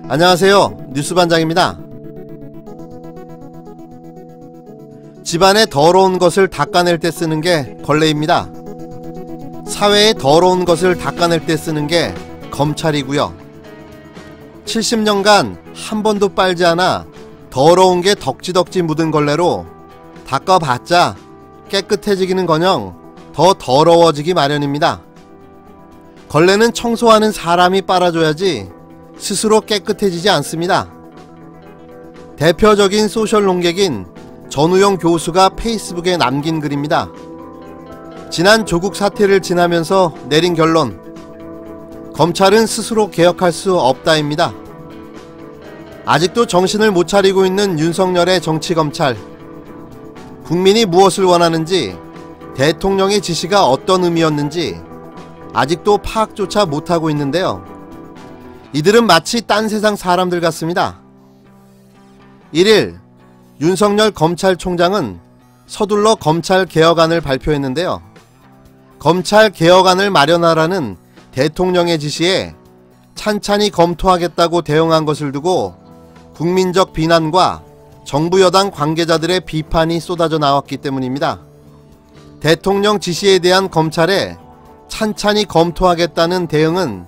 안녕하세요. 뉴스반장입니다. 집안에 더러운 것을 닦아낼 때 쓰는 게 걸레입니다. 사회에 더러운 것을 닦아낼 때 쓰는 게 검찰이고요. 70년간 한 번도 빨지 않아 더러운 게 덕지덕지 묻은 걸레로 닦아봤자 깨끗해지기는커녕 더 더러워지기 마련입니다. 걸레는 청소하는 사람이 빨아줘야지 스스로 깨끗해지지 않습니다. 대표적인 소셜 논객인 전우영 교수가 페이스북에 남긴 글입니다. 지난 조국 사태를 지나면서 내린 결론, 검찰은 스스로 개혁할 수 없다입니다. 아직도 정신을 못 차리고 있는 윤석열의 정치검찰. 국민이 무엇을 원하는지, 대통령의 지시가 어떤 의미였는지 아직도 파악조차 못하고 있는데요. 이들은 마치 딴 세상 사람들 같습니다. 1일 윤석열 검찰총장은 서둘러 검찰개혁안을 발표했는데요. 검찰개혁안을 마련하라는 대통령의 지시에 찬찬히 검토하겠다고 대응한 것을 두고 국민적 비난과 정부 여당 관계자들의 비판이 쏟아져 나왔기 때문입니다. 대통령 지시에 대한 검찰의 찬찬히 검토하겠다는 대응은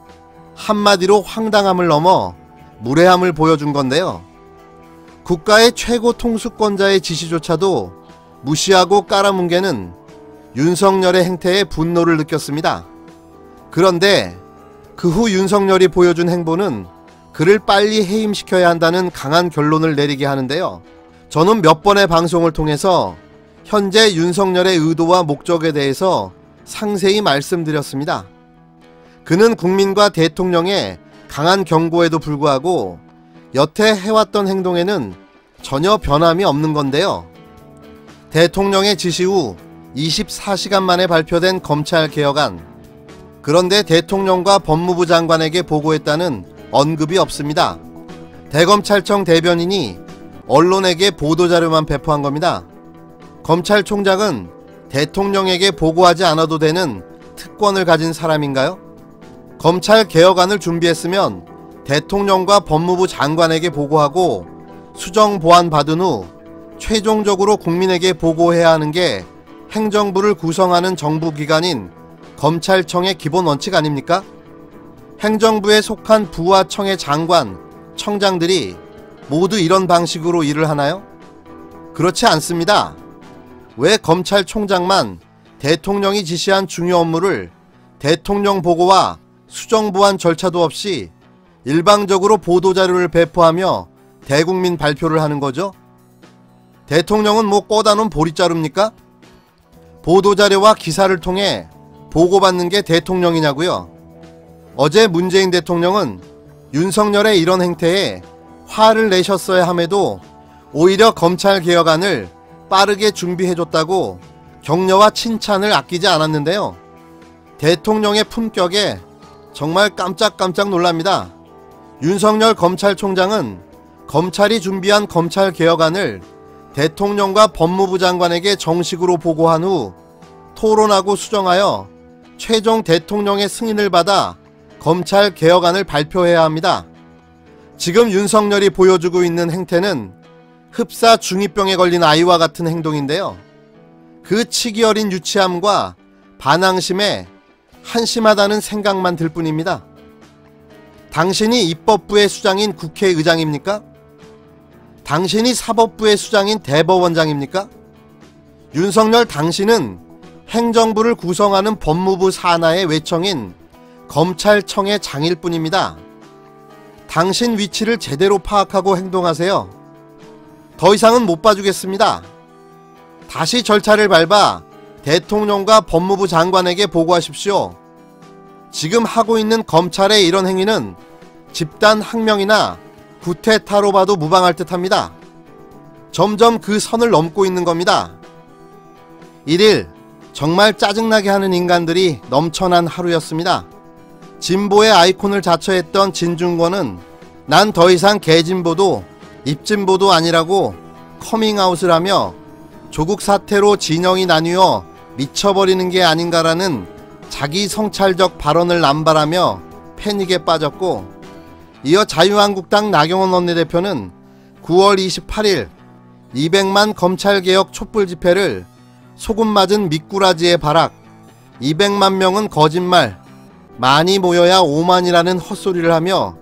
한마디로 황당함을 넘어 무례함을 보여준 건데요. 국가의 최고 통수권자의 지시조차도 무시하고 깔아뭉개는 윤석열의 행태에 분노를 느꼈습니다. 그런데 그 후 윤석열이 보여준 행보는 그를 빨리 해임시켜야 한다는 강한 결론을 내리게 하는데요. 저는 몇 번의 방송을 통해서 현재 윤석열의 의도와 목적에 대해서 상세히 말씀드렸습니다. 그는 국민과 대통령의 강한 경고에도 불구하고 여태 해왔던 행동에는 전혀 변함이 없는 건데요. 대통령의 지시 후 24시간 만에 발표된 검찰개혁안. 그런데 대통령과 법무부 장관에게 보고했다는 언급이 없습니다. 대검찰청 대변인이 언론에게 보도자료만 배포한 겁니다. 검찰총장은 대통령에게 보고하지 않아도 되는 특권을 가진 사람인가요? 검찰개혁안을 준비했으면 대통령과 법무부 장관에게 보고하고 수정 보완 받은 후 최종적으로 국민에게 보고해야 하는 게 행정부를 구성하는 정부기관인 검찰청의 기본 원칙 아닙니까? 행정부에 속한 부와 청의 장관, 청장들이 모두 이런 방식으로 일을 하나요? 그렇지 않습니다. 왜 검찰총장만 대통령이 지시한 중요 업무를 대통령 보고와 수정 보완 절차도 없이 일방적으로 보도자료를 배포하며 대국민 발표를 하는 거죠? 대통령은 뭐 꽂아놓은 보릿자루입니까? 보도자료와 기사를 통해 보고받는 게 대통령이냐고요? 어제 문재인 대통령은 윤석열의 이런 행태에 화를 내셨어야 함에도 오히려 검찰개혁안을 빠르게 준비해줬다고 격려와 칭찬을 아끼지 않았는데요. 대통령의 품격에 정말 깜짝깜짝 놀랍니다. 윤석열 검찰총장은 검찰이 준비한 검찰개혁안을 대통령과 법무부 장관에게 정식으로 보고한 후 토론하고 수정하여 최종 대통령의 승인을 받아 검찰개혁안을 발표해야 합니다. 지금 윤석열이 보여주고 있는 행태는 흡사 중2병에 걸린 아이와 같은 행동인데요. 그 치기 어린 유치함과 반항심에 한심하다는 생각만 들 뿐입니다. 당신이 입법부의 수장인 국회의장입니까? 당신이 사법부의 수장인 대법원장입니까? 윤석열 당신은 행정부를 구성하는 법무부 산하의 외청인 검찰청의 장일 뿐입니다. 당신 위치를 제대로 파악하고 행동하세요. 더 이상은 못 봐주겠습니다. 다시 절차를 밟아 대통령과 법무부 장관에게 보고하십시오. 지금 하고 있는 검찰의 이런 행위는 집단 항명이나 구태타로 봐도 무방할 듯합니다. 점점 그 선을 넘고 있는 겁니다. 1일 정말 짜증나게 하는 인간들이 넘쳐난 하루였습니다. 진보의 아이콘을 자처했던 진중권은 난 더 이상 개진보도 입진보도 아니라고 커밍아웃을 하며 조국 사태로 진영이 나뉘어 미쳐버리는 게 아닌가라는 자기 성찰적 발언을 남발하며 패닉에 빠졌고, 이어 자유한국당 나경원 원내대표는 9월 28일 200만 검찰개혁 촛불 집회를 소금 맞은 미꾸라지의 발악, 200만 명은 거짓말, 많이 모여야 5만이라는 헛소리를 하며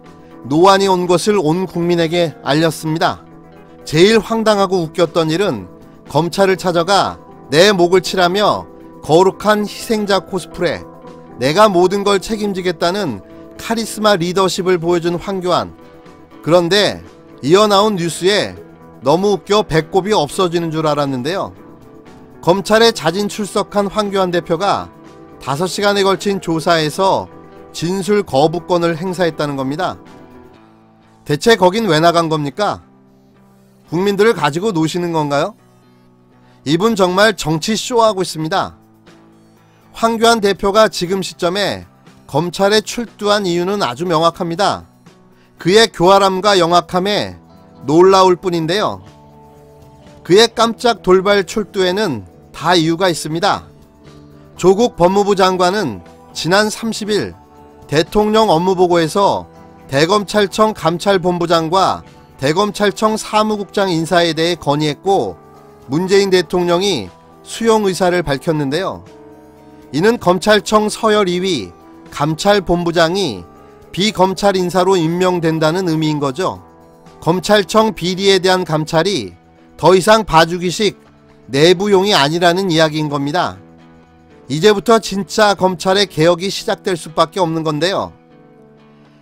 노안이 온 것을 온 국민에게 알렸습니다. 제일 황당하고 웃겼던 일은 검찰을 찾아가 내 목을 치라며 거룩한 희생자 코스프레, 내가 모든 걸 책임지겠다는 카리스마 리더십을 보여준 황교안. 그런데 이어 나온 뉴스에 너무 웃겨 배꼽이 없어지는 줄 알았는데요. 검찰에 자진 출석한 황교안 대표가 5시간에 걸친 조사에서 진술 거부권을 행사했다는 겁니다. 대체 거긴 왜 나간 겁니까? 국민들을 가지고 노시는 건가요? 이분 정말 정치 쇼하고 있습니다. 황교안 대표가 지금 시점에 검찰에 출두한 이유는 아주 명확합니다. 그의 교활함과 영악함에 놀라울 뿐인데요. 그의 깜짝 돌발 출두에는 다 이유가 있습니다. 조국 법무부 장관은 지난 30일 대통령 업무보고에서 대검찰청 감찰본부장과 대검찰청 사무국장 인사에 대해 건의했고, 문재인 대통령이 수용 의사를 밝혔는데요. 이는 검찰청 서열 2위 감찰본부장이 비검찰 인사로 임명된다는 의미인 거죠. 검찰청 비리에 대한 감찰이 더 이상 봐주기식 내부용이 아니라는 이야기인 겁니다. 이제부터 진짜 검찰의 개혁이 시작될 수밖에 없는 건데요.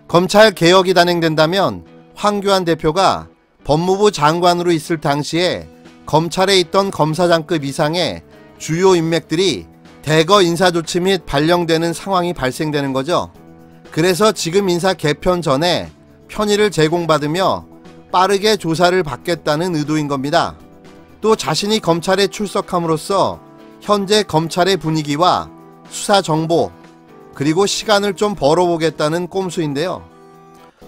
검찰 개혁이 단행된다면 황교안 대표가 법무부 장관으로 있을 당시에 검찰에 있던 검사장급 이상의 주요 인맥들이 대거 인사조치 및 발령되는 상황이 발생되는 거죠. 그래서 지금 인사 개편 전에 편의를 제공받으며 빠르게 조사를 받겠다는 의도인 겁니다. 또 자신이 검찰에 출석함으로써 현재 검찰의 분위기와 수사 정보, 그리고 시간을 좀 벌어보겠다는 꼼수인데요.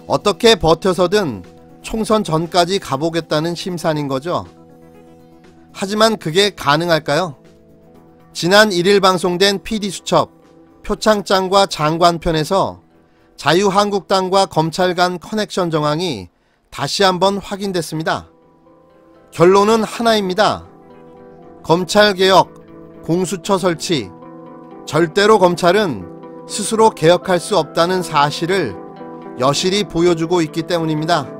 어떻게 버텨서든 총선 전까지 가보겠다는 심산인 거죠. 하지만 그게 가능할까요? 지난 1일 방송된 PD수첩 표창장과 장관편에서 자유한국당과 검찰 간 커넥션 정황이 다시 한번 확인됐습니다. 결론은 하나입니다. 검찰개혁, 공수처 설치, 절대로 검찰은 스스로 개혁할 수 없다는 사실을 여실히 보여주고 있기 때문입니다.